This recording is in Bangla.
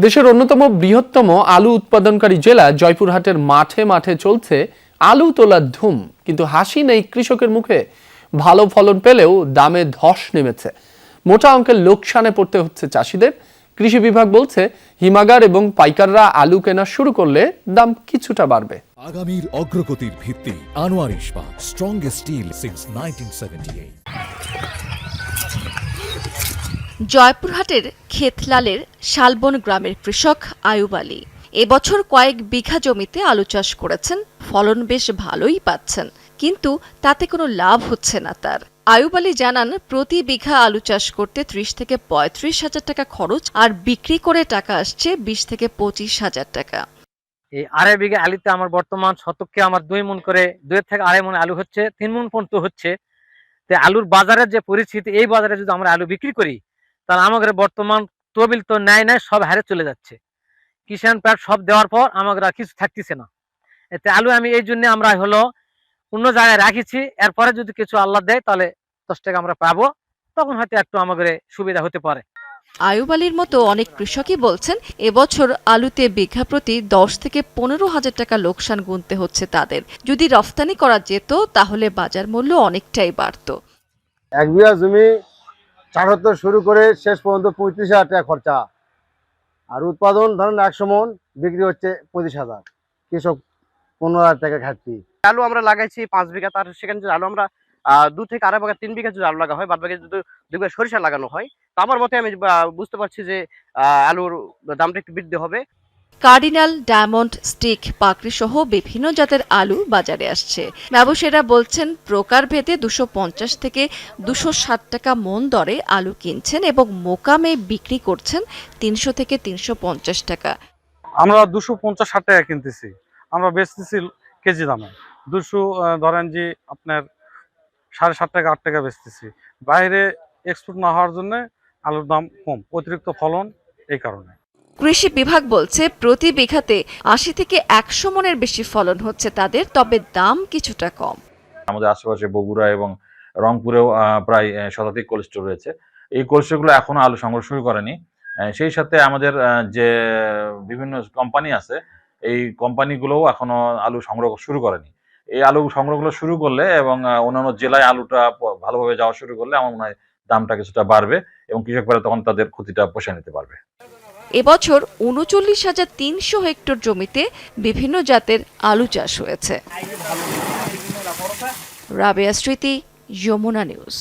দেশের অন্যতম বৃহত্তম আলু উৎপাদনকারী জেলা জয়পুরহাটের মাঠে মাঠে চলছে আলু তোলার ধুম, কিন্তু হাসি নেই কৃষকের মুখে। ভালো ফলন পেলেও দামে ধস নেমেছে। মোটা অঙ্কের লোকসানে পড়তে হচ্ছে চাষিদের। কৃষি বিভাগ বলছে হিমাগার এবং পাইকাররা আলু কেনা শুরু করলে দাম কিছুটা বাড়বে। আগামীর অগ্রগতির ভিত্তি আনোয়ার ইস্পাত, স্ট্রংগেস্ট স্টিল সিন্স 1978। জয়পুরহাটের খেতলালের শালবন গ্রামের কৃষক আয়ুব আলী এবছর কয়েক বিঘা জমিতে আলু চাষ করেছেন। ফলন বেশ ভালোই পাচ্ছেন, কিন্তু তাতে কোনো লাভ হচ্ছে না তার। আয়ুব আলী জানান, প্রতি বিঘা আলু চাষ করতে 30 থেকে 35 হাজার টাকা খরচ, আর বিক্রি করে টাকা আসছে 20 থেকে 25 হাজার টাকা। এই 2.5 বিঘা আলুতে আমার বর্তমান শতককে আমার 2 মণ করে 2 থেকে 2.5 মণ আলু হচ্ছে, 3 মণ পর্যন্ত হচ্ছে। তো আলুর বাজারের যে পরিস্থিতি, এই বাজারে যদি আমরা আলু বিক্রি করি তাহলে আমাদের বর্তমান তবিল তো নাই সব হারে চলে যাচ্ছে। কিষাণ প্যাড সব দেওয়ার পর আমাদের আর কিছু থাকতেছে না। এতে আলু আমি এই জন্য আমরা হলো অন্য জায়গায় রাখিছি। এরপরে যদি কিছু আল্লাহ দেয় তাহলে 10 টাকা আমরা পাবো, তখন হয়তো একটু আমাদের সুবিধা হতে পারে। আয়ুব আলীর মতো অনেক কৃষকই বলছেন, এবছর আলুতে বিঘা প্রতি 10 থেকে 15 হাজার টাকা লোকসান গুনতে হচ্ছে তাদের। যদি রফতানি করা যেত তাহলে বাজার মূল্য অনেকটাই বাড়তো। 1 বিঘা জমি 74 শুরু করে শেষ পর্যন্ত 35,000 টাকা খরচা, আর উৎপাদন ধরেন 100 মণ, বিক্রি হচ্ছে 25,000। কৃষক 15,000 টাকা ঘাটতি। আলু আমরা লাগাইছি 5 বিঘা, তার সেখানে যদি আলু আমরা 2 থেকে 2.5 বিঘা 3 বিঘা যদি আলু লাগা হয়, বাদ বাকি যদি 2 বিঘা সরিষা লাগানো হয়, তো আমার মতে আমি বুঝতে পারছি যে আলুর দামটা একটু বৃদ্ধি হবে। কার্ডিনাল, ডায়মন্ড, স্টিক, পাকড়ি সহ বিভিন্ন জাতের আলু বাজারে আসছে। ব্যবসায়ীরা বলছেন, প্রকারভেদে 250 থেকে 260 টাকা মণ দরে আলু কিনছেন এবং মোকামে বিক্রি করছেন 300 থেকে 350 টাকা। আমরা 250-60 টাকা কিনতেছি, আমরা বেচতেছি কেজি দামে। 200 ধরেন যে আপনার 7.5 টাকা 8 টাকা বেচতেছি। বাইরে এক্সপোর্ট না হওয়ার জন্য আলুর দাম কম, অতিরিক্ত ফলন এই কারণে। কৃষি বিভাগ বলছে, প্রতি বিঘাতে 80 থেকে 100 মণের বেশি ফলন হচ্ছে তাদের, তবে দাম কিছুটা কম। আমাদের আশেপাশে বগুড়া এবং রংপুরেও প্রায় শতাধিক কোল্ড স্টোর রয়েছে। এই কোল্ড স্টোরগুলো এখনো আলু সংগ্রহ শুরু করেনি। সেই সাথে আমাদের যে বিভিন্ন কোম্পানি আছে, এই কোম্পানিগুলোও এখনো আলু সংগ্রহ শুরু করেনি। এই আলু সংগ্রহগুলো শুরু করলে এবং অন্যান্য জেলায় আলুটা ভালোভাবে যাওয়া শুরু করলে আমার মনে হয় দামটা কিছুটা বাড়বে এবং কৃষকরা তখন তাদের ক্ষতিটা পোষায় নিতে পারবে। এবছর 39,300 হেক্টর জমিতে বিভিন্ন জাতের আলু চাষ হয়েছে। রাবেয়া স্মৃতি, যমুনা নিউজ।